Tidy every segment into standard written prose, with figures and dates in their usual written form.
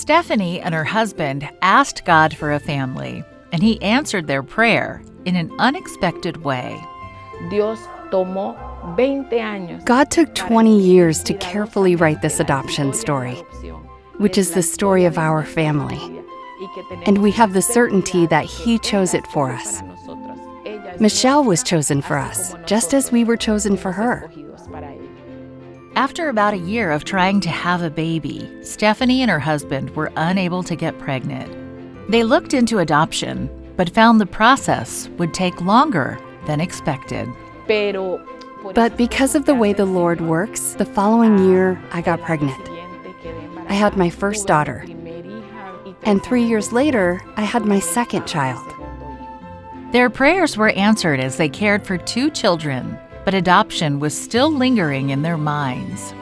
Stephanie and her husband asked God for a family, and He answered their prayer in an unexpected way. God took 20 years to carefully write this adoption story, which is the story of our family. And we have the certainty that He chose it for us. Michelle was chosen for us, just as we were chosen for her. After about a year of trying to have a baby, Stephanie and her husband were unable to get pregnant. They looked into adoption, but found the process would take longer than expected. But because of the way the Lord works, the following year I got pregnant. I had my first daughter. And 3 years later, I had my second child. Their prayers were answered as they cared for 2 children, but adoption was still lingering in their minds.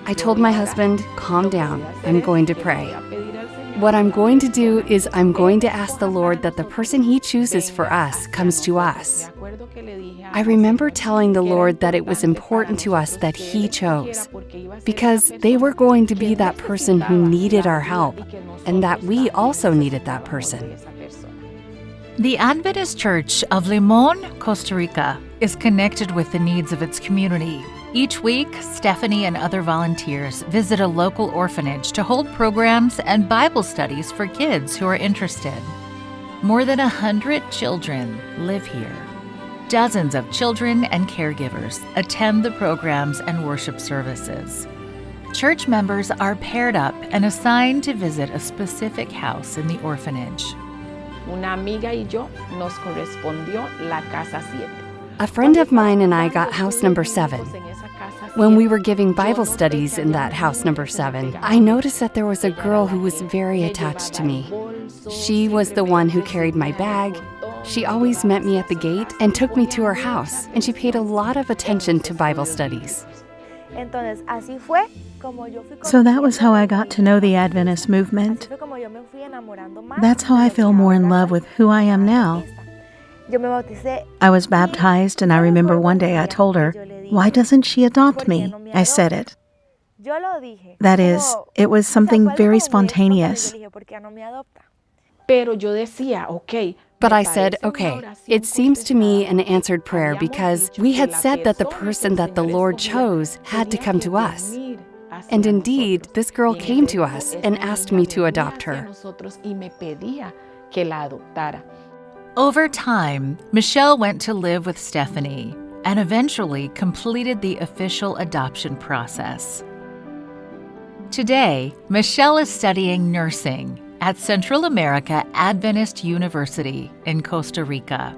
I told my husband, calm down, I'm going to pray. What I'm going to do is I'm going to ask the Lord that the person He chooses for us comes to us. I remember telling the Lord that it was important to us that He chose, because they were going to be that person who needed our help, and that we also needed that person. The Adventist Church of Limon, Costa Rica, is connected with the needs of its community. Each week, Stephanie and other volunteers visit a local orphanage to hold programs and Bible studies for kids who are interested. More than 100 children live here. Dozens of children and caregivers attend the programs and worship services. Church members are paired up and assigned to visit a specific house in the orphanage. A friend of mine and I got house number 7. When we were giving Bible studies in that house number 7, I noticed that there was a girl who was very attached to me. She was the one who carried my bag. She always met me at the gate and took me to her house, and she paid a lot of attention to Bible studies. So that was how I got to know the Adventist movement. That's how I feel more in love with who I am now. I was baptized, and I remember one day I told her, "Why doesn't she adopt me?" I said it. That is, it was something very spontaneous. But I said, okay, it seems to me an answered prayer because we had said that the person that the Lord chose had to come to us. And indeed, this girl came to us and asked me to adopt her. Over time, Michelle went to live with Stephanie and eventually completed the official adoption process. Today, Michelle is studying nursing at Central America Adventist University in Costa Rica.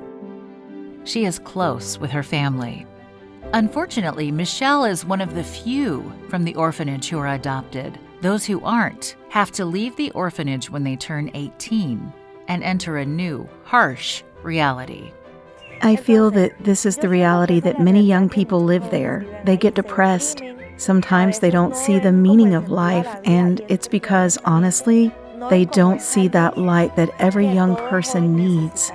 She is close with her family. Unfortunately, Michelle is one of the few from the orphanage who are adopted. Those who aren't have to leave the orphanage when they turn 18 and enter a new, harsh reality. I feel that this is the reality that many young people live there. They get depressed. Sometimes they don't see the meaning of life, and it's because, honestly, they don't see that light that every young person needs.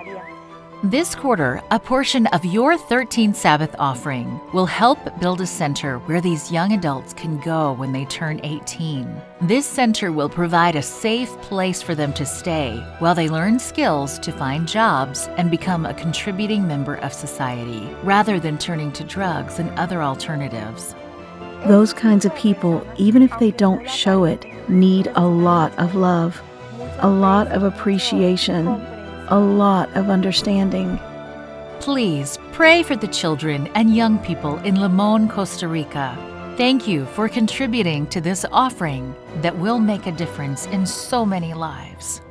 This quarter, a portion of your 13th Sabbath offering will help build a center where these young adults can go when they turn 18. This center will provide a safe place for them to stay while they learn skills to find jobs and become a contributing member of society, rather than turning to drugs and other alternatives. Those kinds of people, even if they don't show it, need a lot of love, a lot of appreciation, a lot of understanding. Please pray for the children and young people in Limon, Costa Rica. Thank you for contributing to this offering that will make a difference in so many lives.